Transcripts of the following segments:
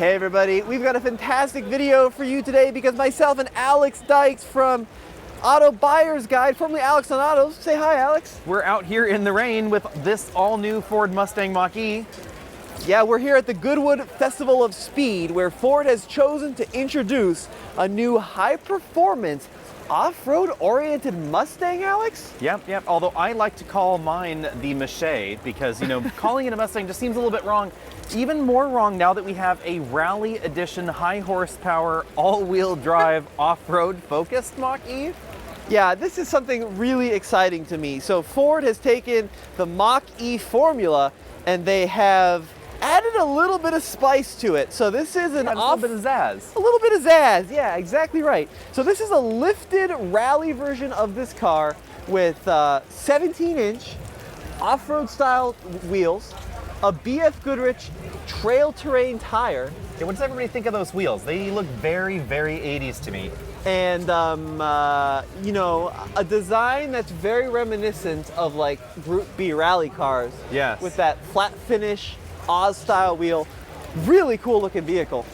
Hey everybody, we've got a fantastic video for you today because myself and Alex Dykes from Auto Buyer's Guide, formerly Alex on Autos. Say hi, Alex. We're out here in the rain with this all-new Ford Mustang Mach-E. Yeah, we're here at the Goodwood Festival of Speed, where Ford has chosen to introduce a new high-performance, off-road oriented Mustang, Alex? Yep. Although I like to call mine the Mach-E because, calling it a Mustang just seems a little bit wrong. Even more wrong now that we have a Rally Edition high horsepower, all-wheel drive, off-road focused Mach-E. Yeah, this is something really exciting to me. So Ford has taken the Mach-E formula and they have added a little bit of spice to it. So this is a little bit of zazz. A little bit of zazz, yeah, exactly right. So this is a lifted rally version of this car with 17-inch off-road style wheels, a BF Goodrich trail terrain tire. Yeah, what does everybody think of those wheels? They look very, very 80s to me. And, a design that's very reminiscent of like Group B rally cars. Yes. With that flat finish, Oz style wheel. Really cool looking vehicle.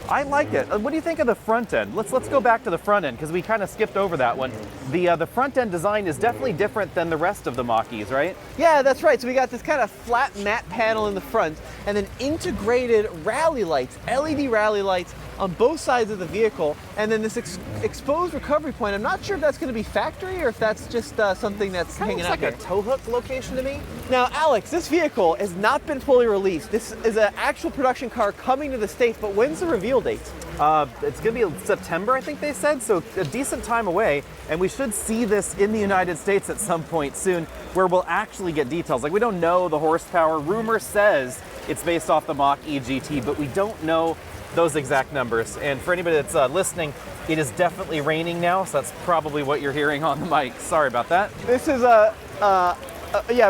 I like it. What do you think of the front end? Let's go back to the front end because we kind of skipped over that one. The front end design is definitely different than the rest of the Mach-Es, right? Yeah, that's right. So we got this kind of flat matte panel in the front and then integrated rally lights, LED rally lights on both sides of the vehicle, and then this exposed recovery point. I'm not sure if that's going to be factory or if that's just something that's hanging out here. It's like a tow hook location to me. Now, Alex, this vehicle has not been fully released. This is an actual production car coming to the States, but when's the reveal date? It's going to be September, I think they said, so a decent time away, and we should see this in the United States at some point soon, where we'll actually get details. Like, we don't know the horsepower. Rumor says it's based off the Mach-E GT, but we don't know those exact numbers. And for anybody that's listening, it is definitely raining now, so that's probably what you're hearing on the mic. Sorry about that. This is a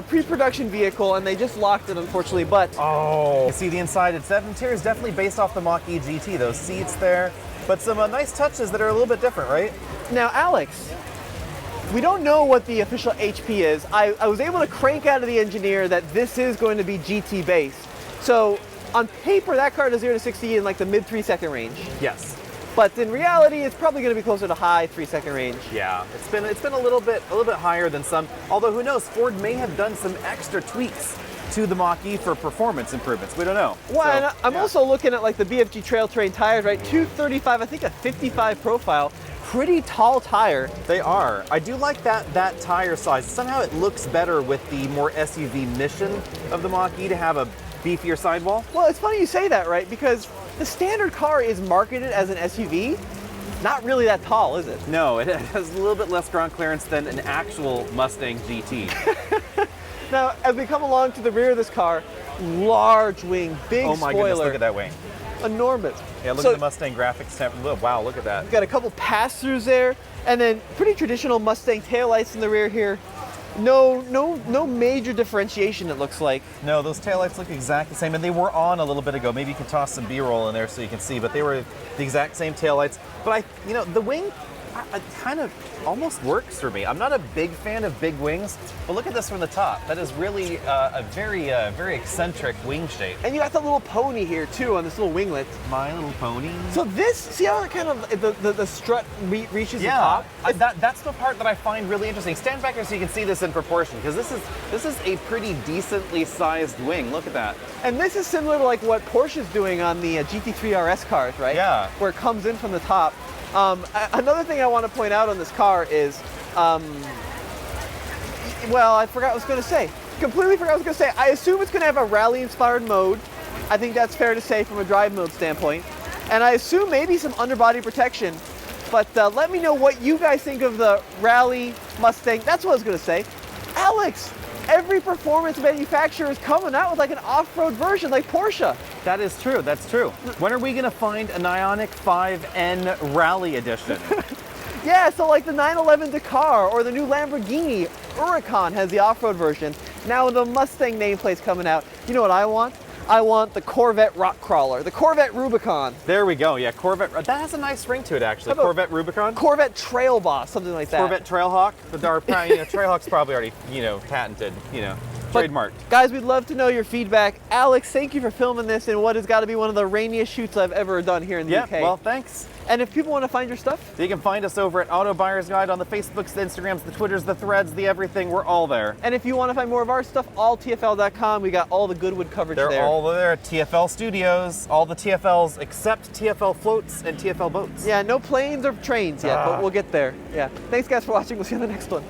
pre-production vehicle, and they just locked it, unfortunately, but... Oh, you see the inside. The interior is definitely based off the Mach-E GT. Those seats there, but some nice touches that are a little bit different, right? Now, Alex, we don't know what the official HP is. I was able to crank out of the engineer that this is going to be GT based. So, on paper, that car does 0 to 60 in like the mid 3-second range. Yes. But in reality, it's probably going to be closer to high 3-second range. Yeah, it's been a little bit higher than some. Although who knows, Ford may have done some extra tweaks to the Mach-E for performance improvements. We don't know. Well, so, and I'm also looking at like the BFG trail terrain tires, right? 235, I think a 55 profile. Pretty tall tire. They are. I do like that tire size. Somehow it looks better with the more SUV mission of the Mach-E to have a beefier sidewall. Well, it's funny you say that, right? Because the standard car is marketed as an SUV. Not really that tall, is it? No, it has a little bit less ground clearance than an actual Mustang GT. Now, as we come along to the rear of this car, large wing, big spoiler. Oh my goodness, look at that wing. Enormous. Yeah, look at the Mustang graphics. Wow, look at that. We've got a couple pass-throughs there, and then pretty traditional Mustang taillights in the rear here. No major differentiation, it looks like. No, those taillights look exactly the same, and they were on a little bit ago. Maybe you can toss some B-roll in there so you can see, but they were the exact same taillights. But the wing kind of almost works for me. I'm not a big fan of big wings, but look at this from the top. That is really a very eccentric wing shape. And you got the little pony here too on this little winglet. My Little Pony. So this, see how it kind of, the strut reaches the top? That's the part that I find really interesting. Stand back here so you can see this in proportion, because this is a pretty decently sized wing. Look at that. And this is similar to like what Porsche's doing on the GT3 RS cars, right? Yeah. Where it comes in from the top. Another thing I want to point out on this car is, well, I forgot what I was going to say. Completely forgot what I was going to say. I assume it's going to have a rally-inspired mode. I think that's fair to say from a drive mode standpoint. And I assume maybe some underbody protection. But let me know what you guys think of the Rally Mustang. That's what I was going to say. Alex, every performance manufacturer is coming out with like an off-road version like Porsche. That is true, that's true. When are we gonna find an Ioniq 5N Rally Edition? Yeah, so like the 911 Dakar or the new Lamborghini Huracan has the off-road version. Now the Mustang nameplate's coming out. You know what I want? I want the Corvette Rock Crawler, the Corvette Rubicon. There we go, yeah, Corvette. That has a nice ring to it, actually. Corvette Rubicon? Corvette Trail Boss, something like that. Corvette Trailhawk? Trailhawk's probably already, patented, Trademarked. Guys, we'd love to know your feedback. Alex, thank you for filming this in what has got to be one of the rainiest shoots I've ever done here in the UK. Well, thanks. And if people want to find your stuff? You can find us over at Auto Buyer's Guide on the Facebooks, the Instagrams, the Twitters, the Threads, the everything. We're all there. And if you want to find more of our stuff, alltfl.com. We got all the Goodwood coverage there. They're all there. TFL Studios, all the TFLs except TFL floats and TFL boats. Yeah, no planes or trains yet, but we'll get there. Yeah. Thanks, guys, for watching. We'll see you on the next one.